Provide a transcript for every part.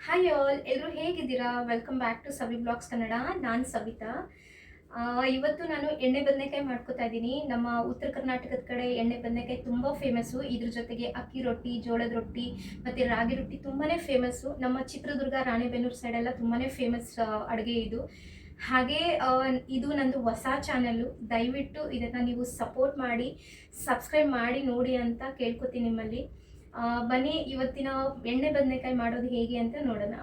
Hi all, ಎಲ್ಲರೂ ಹೇಗಿದ್ದೀರಾ? Welcome back to Savi blogs Kannada. ನಾನು ಸವಿತಾ. ಇವತ್ತು ನಾನು ಎಣ್ಣೆ ಬದನೆಕಾಯಿ ಮಾಡ್ಕೋತಾ ಇದ್ದೀನಿ. ನಮ್ಮ ಉತ್ತರ ಕರ್ನಾಟಕದ ಕಡೆ ಎಣ್ಣೆ ಬದನೆಕಾಯಿ ತುಂಬ ಫೇಮಸ್ಸು. ಇದ್ರ ಜೊತೆಗೆ ಅಕ್ಕಿ ರೊಟ್ಟಿ, ಜೋಳದ ರೊಟ್ಟಿ ಮತ್ತು ರಾಗಿ ರೊಟ್ಟಿ ತುಂಬಾ ಫೇಮಸ್ಸು. ನಮ್ಮ ಚಿತ್ರದುರ್ಗ, ರಾಣೆಬೆನ್ನೂರು ಸೈಡೆಲ್ಲ ತುಂಬಾ ಫೇಮಸ್ ಅಡುಗೆ ಇದು. ಹಾಗೆ ಇದು ನಂದು ಹೊಸ ಚಾನಲ್ಲು. ದಯವಿಟ್ಟು ಇದನ್ನು ನೀವು ಸಪೋರ್ಟ್ ಮಾಡಿ, ಸಬ್ಸ್ಕ್ರೈಬ್ ಮಾಡಿ ನೋಡಿ ಅಂತ ಕೇಳ್ಕೊತೀನಿ ನಿಮ್ಮಲ್ಲಿ. ಬನ್ನಿ ಇವತ್ತಿನ ಎಣ್ಣೆ ಬದನೆಕಾಯಿ ಮಾಡೋದು ಹೇಗೆ ಅಂತ ನೋಡೋಣ.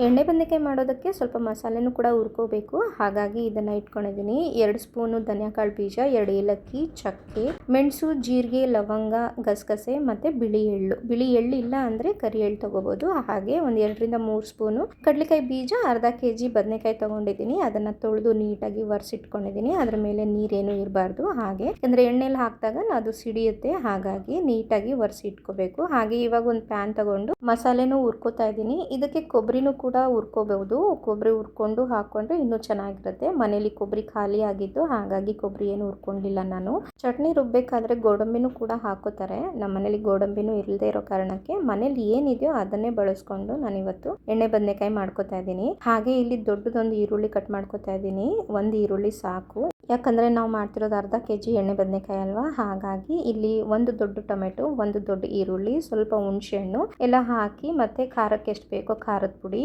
ಎಣ್ಣೆ ಬದನೆಕಾಯಿ ಮಾಡೋದಕ್ಕೆ ಸ್ವಲ್ಪ ಮಸಾಲೆನೂ ಕೂಡ ಹುರ್ಕೋಬೇಕು. ಹಾಗಾಗಿ ಇದನ್ನು ಇಟ್ಕೊಂಡಿದ್ದೀನಿ. 2 ಸ್ಪೂನು ಧನಿಯಾಕಾಳು ಬೀಜ, 2 ಏಲಕ್ಕಿ, ಚಕ್ಕೆ, ಮೆಣಸು, ಜೀರಿಗೆ, ಲವಂಗ, ಗಸಗಸೆ ಮತ್ತು ಬಿಳಿ ಎಳ್ಳು. ಬಿಳಿ ಎಳ್ಳು ಇಲ್ಲ ಅಂದರೆ ಕರಿ ಎಳ್ಳು ತೊಗೋಬೋದು. ಹಾಗೆ ಒಂದು 2ರಿಂದ 3 ಸ್ಪೂನು ಕಡಲೆಕಾಯಿ ಬೀಜ, ಅರ್ಧ kg ಬದನೆಕಾಯಿ ತೊಗೊಂಡಿದ್ದೀನಿ. ಅದನ್ನು ತೊಳೆದು ನೀಟಾಗಿ ಒರೆಸಿಟ್ಕೊಂಡಿದ್ದೀನಿ. ಅದರ ಮೇಲೆ ನೀರೇನು ಇರಬಾರ್ದು. ಹಾಗೆ ಯಾಕಂದರೆ ಎಣ್ಣೆಲಿ ಹಾಕಿದಾಗ ಅದು ಸಿಡಿಯುತ್ತೆ. ಹಾಗಾಗಿ ನೀಟಾಗಿ ಒರೆಸಿ ಇಟ್ಕೋಬೇಕು. ಹಾಗೆ ಇವಾಗ ಒಂದು ಪ್ಯಾನ್ ತಗೊಂಡು ಮಸಾಲೆನೂ ಹುರ್ಕೋತಾ ಇದ್ದೀನಿ. ಇದಕ್ಕೆ ಕೊಬ್ಬರಿನೂ ಕೂಡ ಹುರ್ಕೋಬಹುದು. ಕೊಬ್ಬರಿ ಹುರ್ಕೊಂಡು ಹಾಕೊಂಡ್ರೆ ಇನ್ನೂ ಚೆನ್ನಾಗಿರುತ್ತೆ. ಮನೇಲಿ ಕೊಬ್ಬರಿ ಖಾಲಿ ಆಗಿತ್ತು, ಹಾಗಾಗಿ ಕೊಬ್ಬರಿ ಏನು ಹುರ್ಕೊಂಡಿಲ್ಲ ನಾನು. ಚಟ್ನಿ ರುಬ್ಬೇಕಾದ್ರೆ ಗೋಡಂಬಿನೂ ಕೂಡ ಹಾಕೋತಾರೆ. ನಮ್ಮ ಮನೇಲಿ ಗೋಡಂಬಿನೂ ಇಲ್ಲದೆ ಇರೋ ಕಾರಣಕ್ಕೆ ಮನೇಲಿ ಏನಿದೆಯೋ ಅದನ್ನೇ ಬಳಸ್ಕೊಂಡು ನಾನು ಇವತ್ತು ಎಣ್ಣೆ ಬದನೆಕಾಯಿ ಮಾಡ್ಕೋತಾ ಇದ್ದೀನಿ. ಹಾಗೆ ಇಲ್ಲಿ ದೊಡ್ಡದೊಂದು ಈರುಳ್ಳಿ ಕಟ್ ಮಾಡ್ಕೋತಾ ಇದ್ದೀನಿ. ಒಂದು ಈರುಳ್ಳಿ ಸಾಕು, ಯಾಕಂದರೆ ನಾವು ಮಾಡ್ತಿರೋದು ಅರ್ಧ kg ಎಣ್ಣೆ ಬದನೆಕಾಯಿ ಅಲ್ವಾ. ಹಾಗಾಗಿ ಇಲ್ಲಿ ಒಂದು ದೊಡ್ಡ ಟೊಮೆಟೊ, ಒಂದು ದೊಡ್ಡ ಈರುಳ್ಳಿ, ಸ್ವಲ್ಪ ಹುಣಸೆಹಣ್ಣು ಎಲ್ಲ ಹಾಕಿ ಮತ್ತು ಖಾರಕ್ಕೆ ಎಷ್ಟು ಬೇಕೋ ಖಾರದ ಪುಡಿ,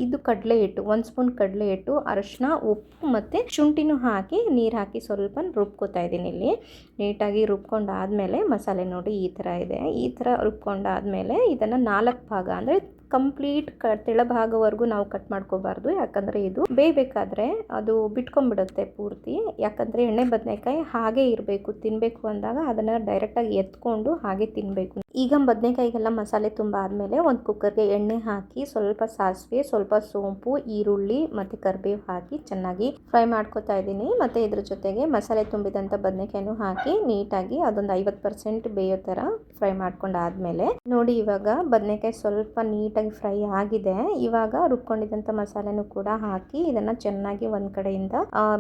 ಇದು ಕಡಲೆ ಹಿಟ್ಟು, 1 ಸ್ಪೂನ್ ಕಡಲೆ ಹಿಟ್ಟು, ಅರಿಶಿನ, ಉಪ್ಪು ಮತ್ತು ಶುಂಠಿನೂ ಹಾಕಿ ನೀರು ಹಾಕಿ ಸ್ವಲ್ಪ ರುಬ್ಕೋತಾ ಇದ್ದೀನಿ. ಇಲ್ಲಿ ನೀಟಾಗಿ ರುಬ್ಕೊಂಡಾದಮೇಲೆ ಮಸಾಲೆ ನೋಡಿ ಈ ಥರ ಇದೆ. ಈ ಥರ ರುಬ್ಕೊಂಡಾದಮೇಲೆ ಇದನ್ನು 4 ಭಾಗ ಅಂದರೆ ಕಂಪ್ಲೀಟ್ ತೆಳಭಾಗವರೆಗೂ ನಾವು ಕಟ್ ಮಾಡ್ಕೋಬಾರ್ದು. ಯಾಕಂದರೆ ಇದು ಬೇಯಬೇಕಾದ್ರೆ ಅದು ಬಿಟ್ಕೊಂಡ್ಬಿಡುತ್ತೆ ಪೂರ್ತಿ. ಯಾಕಂದರೆ ಎಣ್ಣೆ ಬದನೆಕಾಯಿ ಹಾಗೆ ಇರಬೇಕು. ತಿನ್ನಬೇಕು ಅಂದಾಗ ಅದನ್ನು ಡೈರೆಕ್ಟಾಗಿ ಎತ್ಕೊಂಡು ಹಾಗೆ ತಿನ್ನಬೇಕು. ಈಗ ಬದನೆಕಾಯಿಗೆಲ್ಲ ಮಸಾಲೆ ತುಂಬ ಆದಮೇಲೆ ಒಂದು ಕುಕ್ಕರ್ಗೆ ಎಣ್ಣೆ ಹಾಕಿ ಸ್ವಲ್ಪ ಸಾಸಿವೆ, ಸ್ವಲ್ಪ ಸೋಂಪು, ಈರುಳ್ಳಿ ಮತ್ತು ಕರಿಬೇವು ಹಾಕಿ ಚೆನ್ನಾಗಿ ಫ್ರೈ ಮಾಡ್ಕೋತಾ ಇದ್ದೀನಿ. ಮತ್ತು ಇದ್ರ ಜೊತೆಗೆ ಮಸಾಲೆ ತುಂಬಿದಂಥ ಬದನೆಕಾಯಿನೂ ಹಾಕಿ ನೀಟಾಗಿ ಅದೊಂದು 50% ಬೇಯೋ ಥರ ಫ್ರೈ ಮಾಡ್ಕೊಂಡಾದ್ಮೇಲೆ ನೋಡಿ ಇವಾಗ ಬದನೆಕಾಯಿ ಸ್ವಲ್ಪ ನೀಟಾಗಿ ಫ್ರೈ ಆಗಿದೆ. ಇವಾಗ ರುಬ್ಕೊಂಡಿದ್ದಂಥ ಮಸಾಲೆನೂ ಕೂಡ ಹಾಕಿ ಇದನ್ನು ಚೆನ್ನಾಗಿ ಒಂದು ಕಡೆಯಿಂದ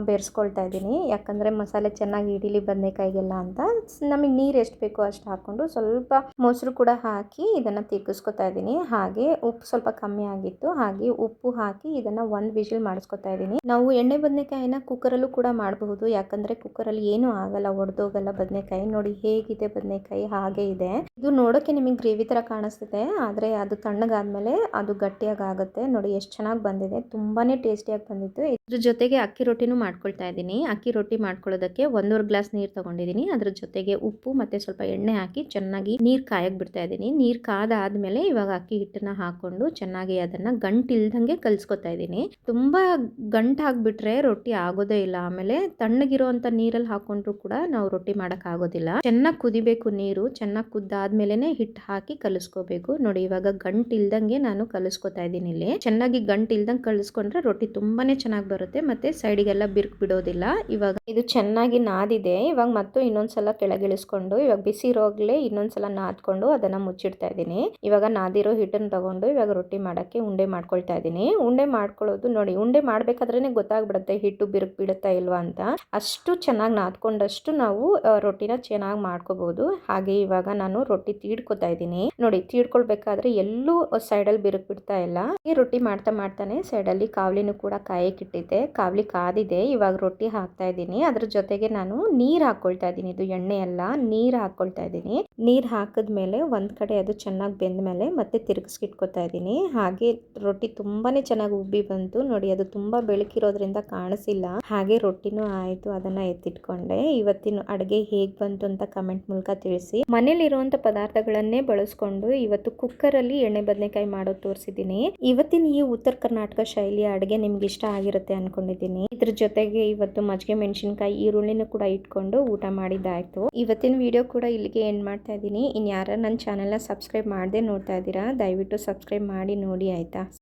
ಬೆರೆಸ್ಕೊಳ್ತಾ ಇದ್ದೀನಿ. ಯಾಕಂದರೆ ಮಸಾಲೆ ಚೆನ್ನಾಗಿ ಹಿಡೀಲಿ ಬದನೆಕಾಯಿಗೆಲ್ಲ ಅಂತ. ನಮಗೆ ನೀರು ಎಷ್ಟು ಬೇಕೋ ಅಷ್ಟು ಹಾಕ್ಕೊಂಡು ಸ್ವಲ್ಪ ಮೊಸರು ಕೂಡ ಹಾಕಿ ಇದನ್ನು ತಿರ್ಗಿಸ್ಕೊತಾ ಇದ್ದೀನಿ. ಹಾಗೆ ಉಪ್ಪು ಸ್ವಲ್ಪ ಕಮ್ಮಿ ಆಗಿತ್ತು, ಹಾಗೆ ಉಪ್ಪು ಹಾಕಿ ಇದನ್ನು 1 ವಿಜಿಲ್ ಮಾಡಿಸ್ಕೊತಾ ಇದ್ದೀನಿ. ನಾವು ಎಣ್ಣೆ ಬದನೆಕಾಯಿನ ಕುಕ್ಕರಲ್ಲೂ ಕೂಡ ಮಾಡಬಹುದು. ಯಾಕಂದರೆ ಕುಕ್ಕರಲ್ಲಿ ಏನೂ ಆಗಲ್ಲ, ಒಡೆದೋಗಲ್ಲ ಬದನೆಕಾಯಿ. ನೋಡಿ ಹೇಗಿದೆ ಬದನೆಕಾಯಿ, ಹಾಗೆ ಇದೆ. ಇದು ನೋಡೋಕ್ಕೆ ನಿಮಗೆ ಗ್ರೇವಿ ಥರ ಕಾಣಿಸ್ತಿದೆ, ಆದರೆ ಅದು ತಣ್ಣಗಾದ್ಮೇಲೆ ಅದು ಗಟ್ಟಿಯಾಗಿ ಆಗುತ್ತೆ. ನೋಡಿ ಎಷ್ಟು ಚೆನ್ನಾಗಿ ಬಂದಿದೆ, ತುಂಬಾ ಟೇಸ್ಟಿಯಾಗಿ ಬಂದಿತ್ತು. ಇದ್ರ ಜೊತೆಗೆ ಅಕ್ಕಿ ರೊಟ್ಟಿನೂ ಮಾಡ್ಕೊಳ್ತಾ ಇದ್ದೀನಿ. ಅಕ್ಕಿ ರೊಟ್ಟಿ ಮಾಡ್ಕೊಳ್ಳೋದಕ್ಕೆ 1.25 ಗ್ಲಾಸ್ ನೀರು ತೊಗೊಂಡಿದ್ದೀನಿ. ಅದ್ರ ಜೊತೆಗೆ ಉಪ್ಪು ಮತ್ತು ಸ್ವಲ್ಪ ಎಣ್ಣೆ ಹಾಕಿ ಚೆನ್ನಾಗಿ ನೀರು ಕಾಯಕ್ಕೆ ಬಿಡ್ತಾ ಇದ್ದೀನಿ. ನೀರು ಕಾದಾದ್ಮೇಲೆ ಇವಾಗ ಅಕ್ಕಿ ಹಿಟ್ಟನ್ನ ಹಾಕೊಂಡು ಚೆನ್ನಾಗಿ ಅದನ್ನು ಗಂಟಿಲ್ದಂಗೆ ಕಲಿಸ್ಕೊತಾ ಇದ್ದೀನಿ. ತುಂಬ ಗಂಟಾಗ್ಬಿಟ್ರೆ ರೊಟ್ಟಿ ಆಗೋದೇ ಇಲ್ಲ. ಆಮೇಲೆ ತಣ್ಣಗಿರೋಂಥ ನೀರಲ್ಲಿ ಹಾಕೊಂಡ್ರು ಕೂಡ ನಾವು ರೊಟ್ಟಿ ಮಾಡೋಕ್ಕಾಗೋದಿಲ್ಲ. ಚೆನ್ನಾಗಿ ಕುದಿಬೇಕು ನೀರು. ಚೆನ್ನಾಗಿ ಕುದ್ದಾದ್ಮೇಲೆ ಹಿಟ್ಟು ಹಾಕಿ ಕಲಿಸ್ಕೋಬೇಕು. ನೋಡಿ ಇವಾಗ ಗಂಟಿಲ್ದಂಗೆ ನಾನು ಕಲಿಸ್ಕೊತಾ ಇದ್ದೀನಿ. ಇಲ್ಲಿ ಚೆನ್ನಾಗಿ ಗಂಟಿಲ್ದಂಗೆ ಕಲಿಸ್ಕೊಂಡ್ರೆ ರೊಟ್ಟಿ ತುಂಬಾನೇ ಚೆನ್ನಾಗಿ ಬರುತ್ತೆ ಮತ್ತು ಸೈಡಿಗೆಲ್ಲ ಬಿರುಕು ಬಿಡೋದಿಲ್ಲ. ಇವಾಗ ಇದು ಚೆನ್ನಾಗಿ ನಾದಿದೆ. ಇವಾಗ ಮತ್ತು ಇನ್ನೊಂದ್ಸಲ ಕೆಳಗಿಳಿಸ್ಕೊಂಡು ಇವಾಗ ಬಿಸಿ ಇರೋಗ್ಲೇ ಇನ್ನೊಂದ್ಸಲ ನಾದ್ಕೊಂಡು ಅದನ್ನು ಮುಚ್ಚಿಡ್ತಾ ಇದ್ದೀನಿ. ಇವಾಗ ನಾದಿರೋ ಹಿಟ್ಟನ್ನು ತಗೊಂಡು ಇವಾಗ ರೊಟ್ಟಿ ಮಾಡೋಕ್ಕೆ ಉಂಡೆ ಮಾಡ್ಕೊಳ್ತಾ ಇದ್ದೀನಿ. ಉಂಡೆ ಮಾಡ್ಕೊಳ್ಳೋದು ನೋಡಿ, ಉಂಡೆ ಮಾಡಬೇಕಾದ್ರೇ ಗೊತ್ತಾಗ್ಬಿಡುತ್ತೆ ಹಿಟ್ಟು ಬಿರುಕು ಬಿಡುತ್ತಾ ಇಲ್ವಾ ಅಂತ. ಅಷ್ಟು ಚೆನ್ನಾಗಿ ನಾದ್ಕೊಂಡಷ್ಟು ನಾವು ರೊಟ್ಟಿನ ಚೆನ್ನಾಗಿ ಮಾಡ್ಕೋಬಹುದು. ಹಾಗೆ ಇವಾಗ ನಾನು ರೊಟ್ಟಿ ತೀಡ್ಕೋತಾ ಇದ್ದೀನಿ. ನೋಡಿ ತೀಡ್ಕೊಳ್ಬೇಕಾದ್ರೆ ಎಲ್ಲೂ ಸೈಡಲ್ಲಿ ಬಿರುಕು ಬಿಡ್ತಾ ಇಲ್ಲ. ಈ ರೊಟ್ಟಿ ಮಾಡ್ತಾ ಮಾಡ್ತಾನೆ ಸೈಡಲ್ಲಿ ಕಾವಲಿನೂ ಕೂಡ ಕಾಯಕ್ಕಿಟ್ಟಿದ್ದೆ. ಕಾವಲಿ ಕಾದಿದೆ. ಇವಾಗ ರೊಟ್ಟಿ ಹಾಕ್ತಾ ಇದ್ದೀನಿ. ಅದ್ರ ಜೊತೆಗೆ ನಾನು ನೀರು ಹಾಕೊಳ್ತಾ ಇದ್ದೀನಿ. ಇದು ಎಣ್ಣೆ ಅಲ್ಲ, ನೀರು ಹಾಕೊಳ್ತಾ ಇದ್ದೀನಿ. ನೀರು ಹಾಕಿದ್ಮೇಲೆ ಒಂದು ಕಡೆ ಅದು ಚೆನ್ನಾಗಿ ಬೆಂದ ಮೇಲೆ ಮತ್ತೆ ತಿರುಗಿಸ್ಕಿಟ್ಕೋತಾ ಇದ್ದೀನಿ. ಹಾಗೆ ರೊಟ್ಟಿ ತುಂಬಾನೇ ಚೆನ್ನಾಗಿ ಉಬ್ಬಿ ಬಂತು. ನೋಡಿ ಅದು ತುಂಬಾ ಬೆಳಕಿರೋದ್ರಿಂದ ಕಾಣಿಸಿಲ್ಲ. ಹಾಗೆ ರೊಟ್ಟಿನೂ ಆಯಿತು, ಅದನ್ನ ಎತ್ತಿಟ್ಕೊಂಡೆ. ಇವತ್ತಿನ ಅಡುಗೆ ಹೇಗೆ ಬಂತು ಅಂತ ಕಮೆಂಟ್ ಮೂಲಕ ತಿಳಿಸಿ. ಮನೇಲಿರುವಂಥ ಪದಾರ್ಥಗಳನ್ನೇ ಬಳಸ್ಕೊಂಡು ಇವತ್ತು ಕುಕ್ಕರಲ್ಲಿ ಎಣ್ಣೆ ಬದನೆಕಾಯಿ ಮಾಡೋದು ತೋರಿಸಿದ್ದೀನಿ. ಇವತ್ತಿನ ಈ ಉತ್ತರ ಕರ್ನಾಟಕ ಶೈಲಿಯ ಅಡುಗೆ ನಿಮ್ಗೆ ಇಷ್ಟ ಆಗಿರುತ್ತೆ ಅನ್ಕೊಂಡಿದ್ದೀನಿ. ಇದ್ರ ಜೊತೆಗೆ ಇವತ್ತು ಮಜ್ಜಿಗೆ ಮೆಣಸಿನಕಾಯಿ, ಈರುಳ್ಳಿನೂ ಕೂಡ ಇಟ್ಕೊಂಡು ಊಟ ಮಾಡಿದ್ದಾಯ್ತು. ಇವತ್ತಿನ ವಿಡಿಯೋ ಕೂಡ ಇಲ್ಲಿಗೆ ಎಂಡ್ ಮಾಡ್ತಾ ಇದ್ದೀನಿ. ಇನ್ನು ಯಾರು ನನ್ನ ಚಾನೆಲ್ನ ಸಬ್ಸ್ಕ್ರೈಬ್ ಮಾಡದೆ ನೋಡ್ತಾ ಇದ್ದೀರಾ, ದಯವಿಟ್ಟು ಸಬ್ಸ್ಕ್ರೈಬ್ ಮಾಡಿ ನೋಡಿ ಆಯ್ತಾ.